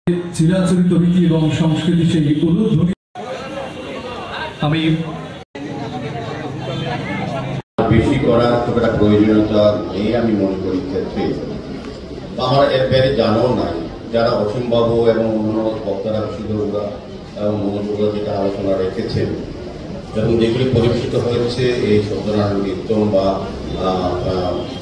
চিরাচরিত রীতি এবং সংস্কৃতি সেই উলুধ্বনি আমি বেশি করার খুব একটা প্রয়োজনীয়তা নেই আমি মনে করি ক্ষেত্রে আমার এর বাইরে জানাও নাই যারা অসীমবাবু এবং অন্য বক্তারা শিক্ষকরা এবং মনোযোগরা যেটা আলোচনা রেখেছেন এবং যেগুলি পরিবেশিত হয়েছে এই সত্যনারায়ণ কীর্তন বা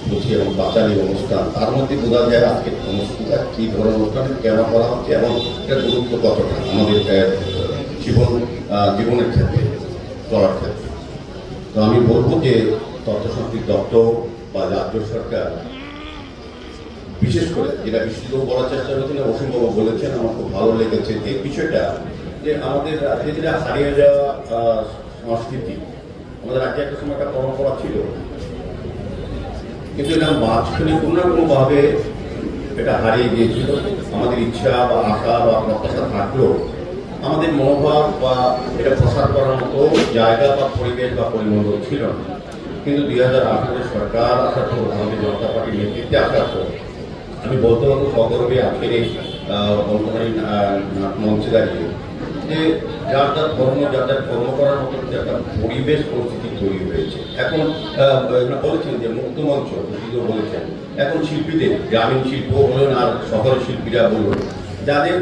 পুঁথি এবং পাঁচালী অনুষ্ঠান তার মধ্যে বোঝা যায় আজকের অনুষ্ঠানটা কী ধরনের অনুষ্ঠান কেন করা হচ্ছে এবং এটার গুরুত্ব কতটা আমাদের জীবনের ক্ষেত্রে চলার ক্ষেত্রে। তো আমি বলবো যে তথ্য সংস্কৃতি দপ্তর বা রাজ্য সরকার বিশেষ করে যেটা বিশেষভাবে বলার চেষ্টা করছেন অসীমবাবু বলেছেন আমার খুব ভালো লেগেছে এই বিষয়টা যে আমাদের রাজ্যে যেটা হারিয়ে যাওয়া সংস্কৃতি আমাদের রাজ্যে একটা সময় একটা পরম্পরা ছিল কিন্তু এটা মাঝখানে কোনো না কোনোভাবে এটা হারিয়ে গিয়েছিল। আমাদের ইচ্ছা বা আশা বা প্রত্যাশা থাকলেও আমাদের মনোভাব বা এটা প্রসার করার মতো জায়গা বা পরিবেশ বা পরিমণ্ডল ছিল না। কিন্তু 2018 সরকার আসার পর ভারতীয় জনতা পার্টির নেতৃত্বে আসার পর আমি বলতে পারবো সগর্বে আজকের এই বর্তমানে মঞ্চে দাঁড়িয়ে যে যার যার ধর্ম যার যার কর্ম করার মতো একটা পরিবেশ পরিস্থিতি তৈরি হয়েছে। এখন বলেছেন যে মুক্তমঞ্চ বলেছেন এখন শিল্পীদের গ্রামীণ শিল্প বলুন আর শহরের শিল্পীরা বলুন যাদের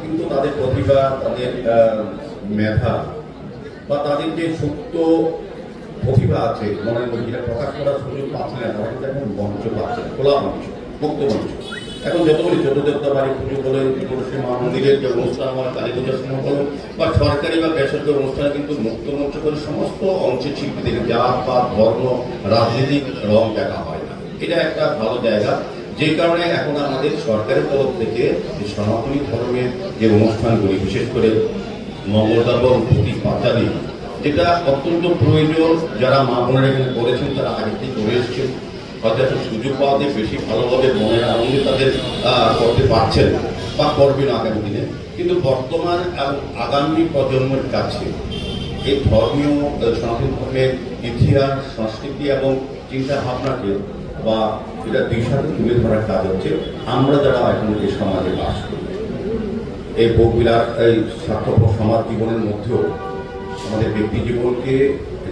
কিন্তু তাদের প্রতিভা তাদের মেধা বা তাদের যে সুপ্ত প্রতিভা আছে মনের মধ্যে যেটা প্রকাশ করার সুযোগ পাচ্ছে না তারা কিন্তু এখন মঞ্চ পাচ্ছে খোলা মঞ্চ মুক্ত মঞ্চ। এখন যতগুলি চতুর্দেবতা বাড়ি পুজো বলেন মা মন্দিরের যে অনুষ্ঠান হয় কালী পূজার সময় বলুন বা সরকারি বা বেসরকারি অনুষ্ঠানে কিন্তু মুক্ত মঞ্চ করে সমস্ত অংশের শিল্পীদের জাত বা ধর্ম রাজনৈতিক রং দেখা হয় না। এটা একটা ভালো জায়গা যে কারণে এখন আমাদের সরকারের তরফ থেকে সনাতনী ধর্মের যে অনুষ্ঠানগুলি বিশেষ করে মঙ্গলবার পুঁথি পাঁচালী যেটা অত্যন্ত প্রয়োজন যারা মা বোনেরা এখানে করেছেন তারা আগে থেকে করে এসছেন হয়তো একটা সুযোগ পাওয়াতে বেশি ভালোভাবে মনের আনন্দে তাদের করতে পারছেন বা করবেন আগামী দিনে। কিন্তু বর্তমান এবং আগামী প্রজন্মের কাছে এই ধর্মীয় সনাতন ধর্মের ইতিহাস সংস্কৃতি এবং চিন্তা ভাবনাকে বা এটা দিশাকে তুলে ধরার কাজ হচ্ছে আমরা যারা এখন এই সমাজে বাস করি এই ভোগবিলাস এই স্বার্থপর সমাজ জীবনের মধ্যেও আমাদের ব্যক্তি জীবনকে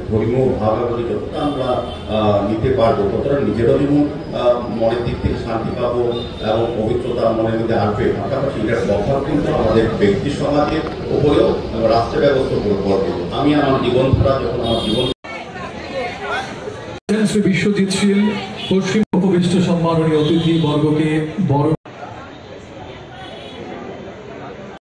ধর্মীয় ভাবে যতটা আমরা নিতে পারবো ততটা নিজেরাও যেমন মনের দিক থেকে শান্তি পাবো এবং পবিত্রতা মনের মধ্যে আসবে পাশাপাশি এটার প্রভাব কিন্তু আমাদের ব্যক্তি সমাজের উপরেও রাষ্ট্র ব্যবস্থার উপর পড়বে। আমি আমার জীবনধারা যখন আমার জীবন শ্রী বিশ্বজিৎ শীল পশ্চিম উপবিষ্ট সম্মাননীয় অতিথি বর্গকে বড়